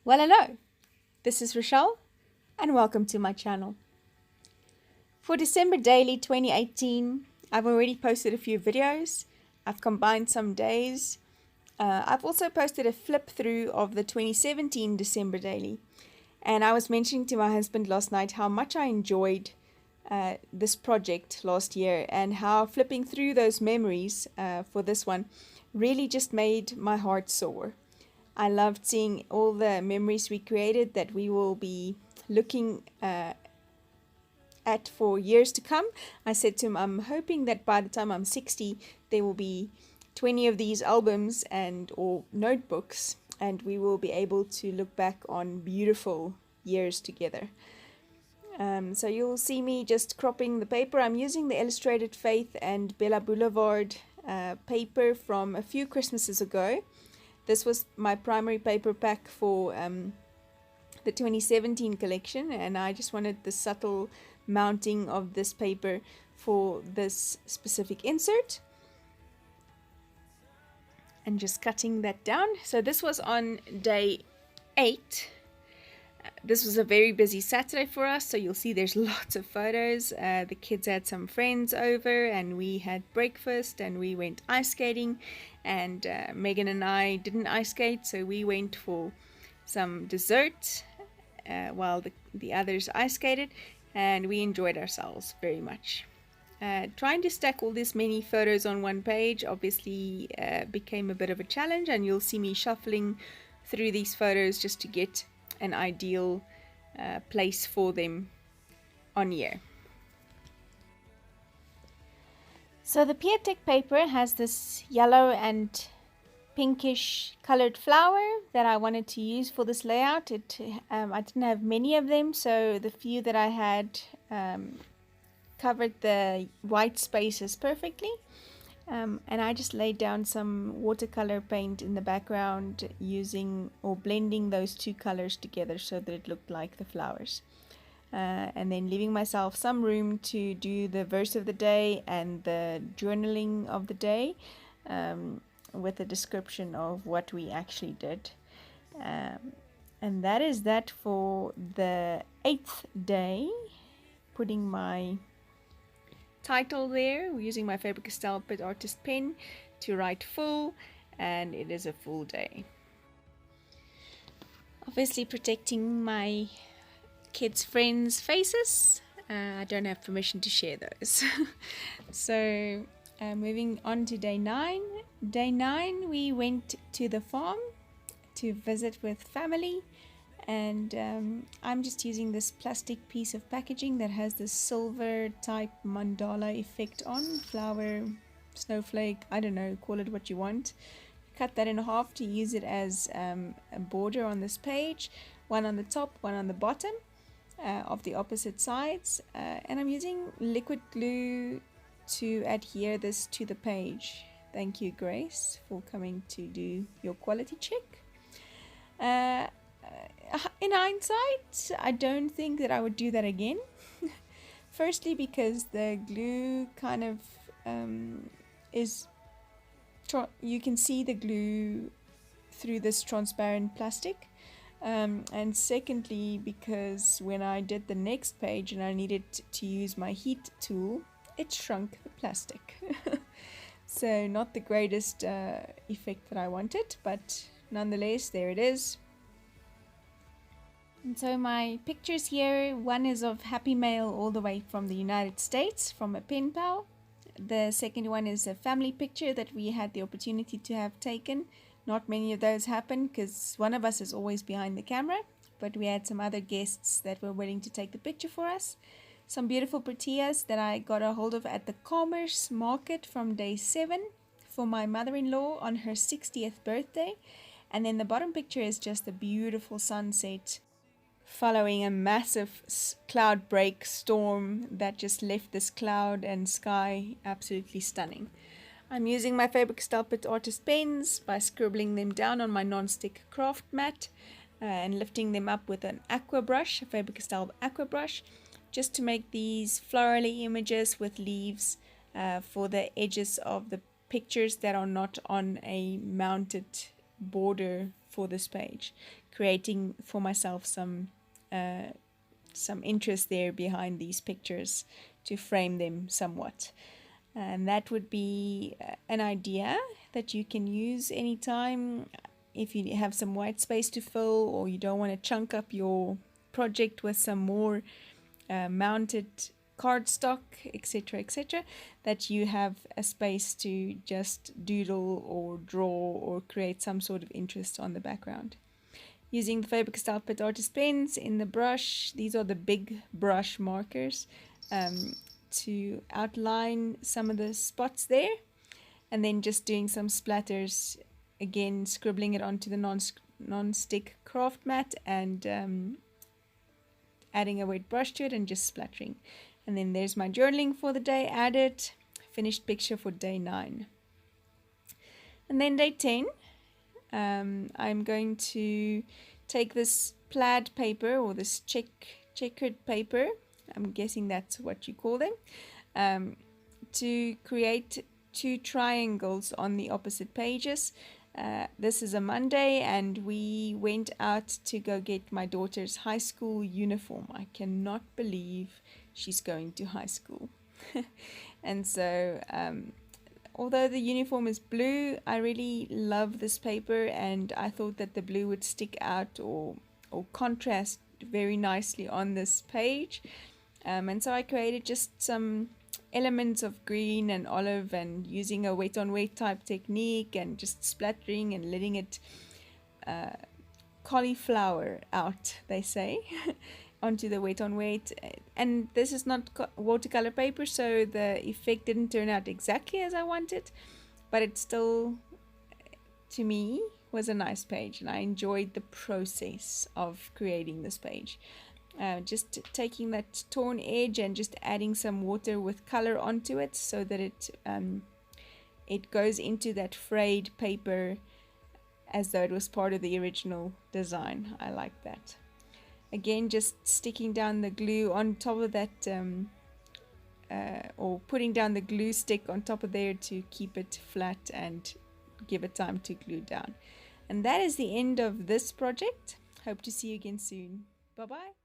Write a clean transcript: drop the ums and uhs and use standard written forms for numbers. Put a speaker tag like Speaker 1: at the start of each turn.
Speaker 1: Well, hello, this is Rochelle, and welcome to my channel. For December Daily 2018, I've already posted a few videos. I've combined some days. I've also posted a flip through of the 2017 December Daily. And I was mentioning to my husband last night how much I enjoyed this project last year and how flipping through those memories for this one really just made my heart soar. I loved seeing all the memories we created that we will be looking at for years to come. I said to him, I'm hoping that by the time I'm 60, there will be 20 of these albums or notebooks, and we will be able to look back on beautiful years together. So you'll see me just cropping the paper. I'm using the Illustrated Faith and Bella Boulevard paper from a few Christmases ago. This was my primary paper pack for the 2017 collection, and I just wanted the subtle mounting of this paper for this specific insert. And just cutting that down. So this was on day 8. This was a very busy Saturday for us, so you'll see there's lots of photos. The kids had some friends over and we had breakfast and we went ice skating, and Megan and I didn't ice skate, so we went for some dessert while the others ice skated, and we enjoyed ourselves very much. Trying to stack all these many photos on one page obviously became a bit of a challenge, and you'll see me shuffling through these photos just to get an ideal place for them on here. So the Piatek paper has this yellow and pinkish colored flower that I wanted to use for this layout. I didn't have many of them, so the few that I had covered the white spaces perfectly. And I just laid down some watercolor paint in the background using or blending those two colors together so that it looked like the flowers. And then leaving myself some room to do the verse of the day and the journaling of the day with a description of what we actually did. And that is that for the 8th day. Putting my title there. We're using my Faber-Castell Pitt Artist pen to write full, and it is a full day. Obviously protecting my kids' friends' faces. I don't have permission to share those. So moving on to day 9. Day 9 we went to the farm to visit with family. And I'm just using this plastic piece of packaging that has this silver type mandala effect on, flower, snowflake, I don't know, call it what you want. Cut that in half to use it as a border on this page, one on the top, one on the bottom of the opposite sides. And I'm using liquid glue to adhere this to the page. Thank you, Grace, for coming to do your quality check. In hindsight, I don't think that I would do that again. Firstly, because the glue kind of you can see the glue through this transparent plastic. And secondly, because when I did the next page and I needed to use my heat tool, it shrunk the plastic. So not the greatest effect that I wanted, but nonetheless, there it is. And so my pictures here, one is of Happy Mail all the way from the United States from a pen pal. The second one is a family picture that we had the opportunity to have taken. Not many of those happen because one of us is always behind the camera, but we had some other guests that were willing to take the picture for us. Some beautiful proteas that I got a hold of at the Commerce Market from day 7 for my mother-in-law on her 60th birthday. And then the bottom picture is just a beautiful sunset following a massive cloud break storm that just left this cloud and sky absolutely stunning. I'm using my Faber-Castell Pitt Artist pens by scribbling them down on my non-stick craft mat and lifting them up with an aqua brush, a Faber-Castell aqua brush, just to make these florally images with leaves for the edges of the pictures that are not on a mounted border for this page, creating for myself some interest there behind these pictures to frame them somewhat. And that would be an idea that you can use anytime if you have some white space to fill, or you don't want to chunk up your project with some more mounted cardstock, etc., etc., that you have a space to just doodle or draw or create some sort of interest on the background. Using the Faber-Castell Pitt Artist pens in the brush, these are the big brush markers, to outline some of the spots there, and then just doing some splatters, again scribbling it onto the non-stick craft mat and adding a wet brush to it and just splattering. And then there's my journaling for the day added, finished picture for day 9. And then day 10, I'm going to take this plaid paper, or this checkered paper, I'm guessing that's what you call them, to create 2 triangles on the opposite pages. This is a Monday, and we went out to go get my daughter's high school uniform. I cannot believe she's going to high school. And so although the uniform is blue, I really love this paper, and I thought that the blue would stick out or contrast very nicely on this page. And so I created just some elements of green and olive, and using a wet on wet type technique, and just splattering and letting it cauliflower out, they say, onto the wet on wet. And this is not watercolor paper, so the effect didn't turn out exactly as I wanted, but it still, to me, was a nice page, and I enjoyed the process of creating this page. Just taking that torn edge and just adding some water with color onto it, so that it goes into that frayed paper as though it was part of the original design. I like that. Again, just sticking down the glue on top of that, or putting down the glue stick on top of there to keep it flat and give it time to glue down. And that is the end of this project. Hope to see you again soon. Bye bye.